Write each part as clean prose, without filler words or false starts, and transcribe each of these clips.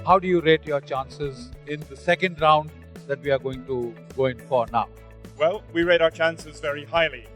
How do you rate your chances in the second round that we are going to go in for now? Well, we rate our chances very highly.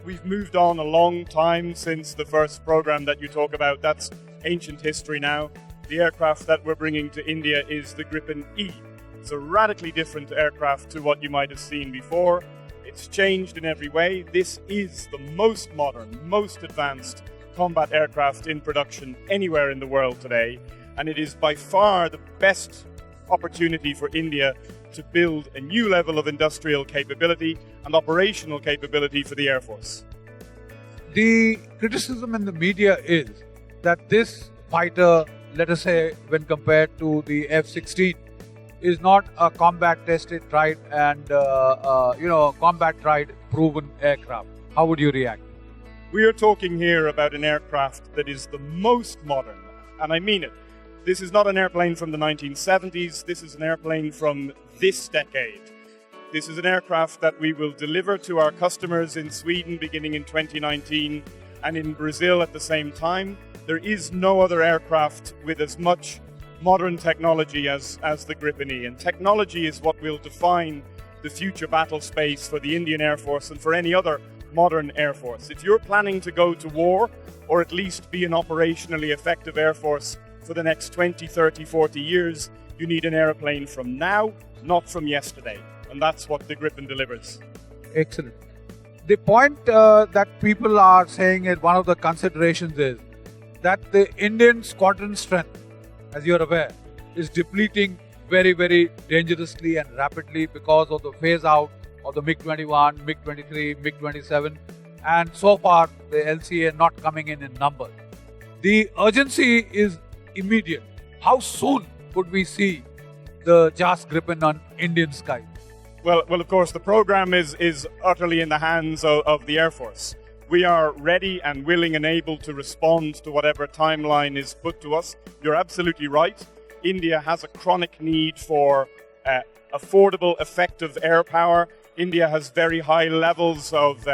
We've moved on a long time since the first program that you talk about. That's ancient history now. The aircraft that we're bringing to India is the Gripen E. It's a radically different aircraft to what you might have seen before. It's changed in every way. This is the most modern, most advanced combat aircraft in production anywhere in the world today. And it is by far the best opportunity for India to build a new level of industrial capability and operational capability for the Air Force. The criticism in the media is that this fighter, let us say, when compared to the F-16, is not a combat tested, tried and combat tried, proven aircraft. How would you react? We are talking here about an aircraft that is the most modern, and I mean it. This is not an airplane from the 1970s, this is an airplane from this decade. This is an aircraft that we will deliver to our customers in Sweden beginning in 2019 and in Brazil at the same time. There is no other aircraft with as much modern technology as the Gripen E, and technology is what will define the future battle space for the Indian Air Force and for any other modern Air Force. If you're planning to go to war, or at least be an operationally effective Air Force for the next 20, 30, 40 years, you need an airplane from now, not from yesterday. And that's what the Gripen delivers. Excellent. The point that people are saying is one of the considerations is that the Indian squadron strength, as you're aware, is depleting very, very dangerously and rapidly because of the phase out of the MiG-21, MiG-23, MiG-27, and so far the LCA not coming in numbers. The urgency is immediate. How soon could we see the JAS Gripen on Indian skies? Well, of course, the program is utterly in the hands of the Air Force. We are ready and willing and able to respond to whatever timeline is put to us. You're absolutely right. India has a chronic need for affordable, effective air power. India has very high levels of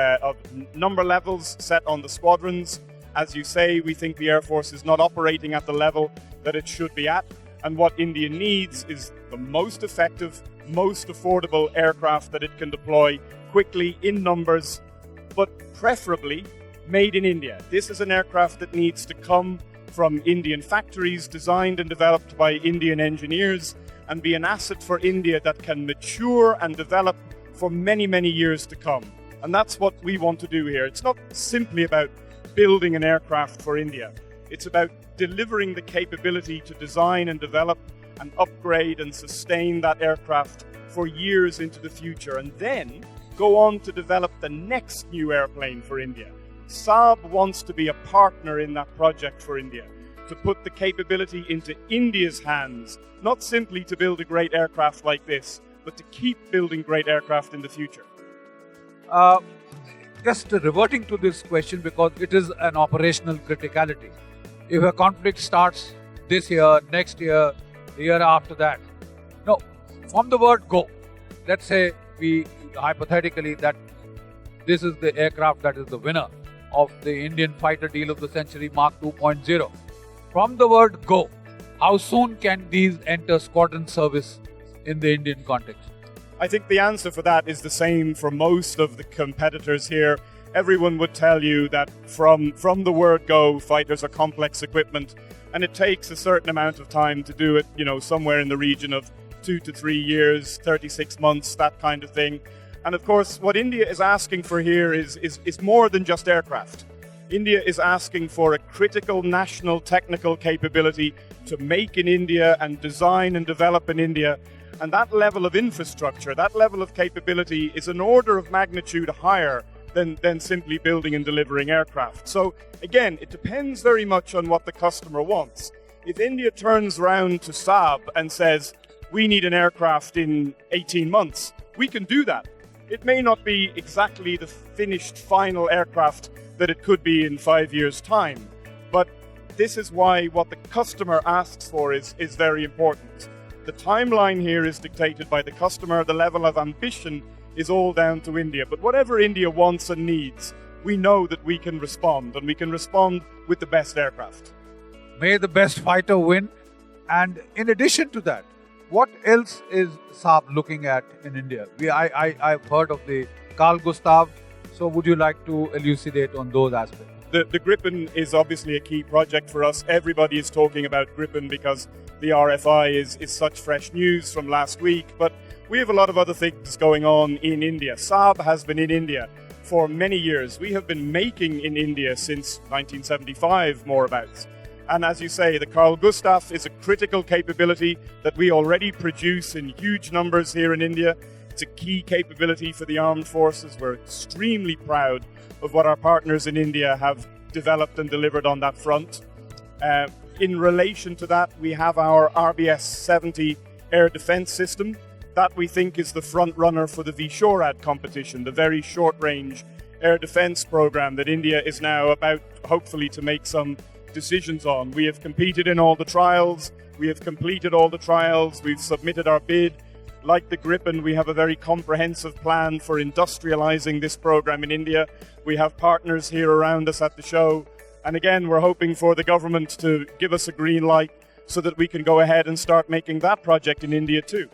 number levels set on the squadrons. As you say, we think the Air Force is not operating at the level that it should be at. And what India needs is the most effective, most affordable aircraft that it can deploy quickly in numbers, but preferably made in India. This is an aircraft that needs to come from Indian factories, designed and developed by Indian engineers, and be an asset for India that can mature and develop for many, many years to come. And that's what we want to do here. It's not simply about building an aircraft for India. It's about delivering the capability to design and develop and upgrade and sustain that aircraft for years into the future, and then go on to develop the next new airplane for India. Saab wants to be a partner in that project for India, to put the capability into India's hands, not simply to build a great aircraft like this, but to keep building great aircraft in the future. Just reverting to this question, because it is an operational criticality. If a conflict starts this year, next year, the year after that. No, from the word go, let's say we hypothetically that this is the aircraft that is the winner of the Indian fighter deal of the century Mark 2.0. From the word go, how soon can these enter squadron service in the Indian context? I think the answer for that is the same for most of the competitors here. Everyone would tell you that from the word go, fighters are complex equipment, and it takes a certain amount of time to do it, somewhere in the region of 2 to 3 years, 36 months, that kind of thing. And of course, what India is asking for here is more than just aircraft. India is asking for a critical national technical capability to make in India and design and develop in India. And that level of infrastructure, that level of capability is an order of magnitude higher than simply building and delivering aircraft. So again, it depends very much on what the customer wants. If India turns around to Saab and says, we need an aircraft in 18 months, we can do that. It may not be exactly the finished final aircraft that it could be in 5 years' time, but this is why what the customer asks for is very important. The timeline here is dictated by the customer. The level of ambition is all down to India. But whatever India wants and needs, we know that we can respond, and we can respond with the best aircraft. May the best fighter win, And in addition to that, what else is Saab looking at in India? I've heard of the Carl Gustav, so would you like to elucidate on those aspects? The Gripen is obviously a key project for us. Everybody is talking about Gripen because the RFI is such fresh news from last week, but we have a lot of other things going on in India. Saab has been in India for many years. We have been making in India since 1975, more about. And as you say, the Carl Gustav is a critical capability that we already produce in huge numbers here in India. It's a key capability for the armed forces. We're extremely proud of what our partners in India have developed and delivered on that front. In relation to that, we have our RBS-70 air defense system. That we think is the front runner for the VSHORAD competition, the very short-range air defense program that India is now about, hopefully, to make some decisions on. We have competed in all the trials. We have completed all the trials. We've submitted our bid. Like the Gripen, we have a very comprehensive plan for industrializing this program in India. We have partners here around us at the show. And again, we're hoping for the government to give us a green light so that we can go ahead and start making that project in India too.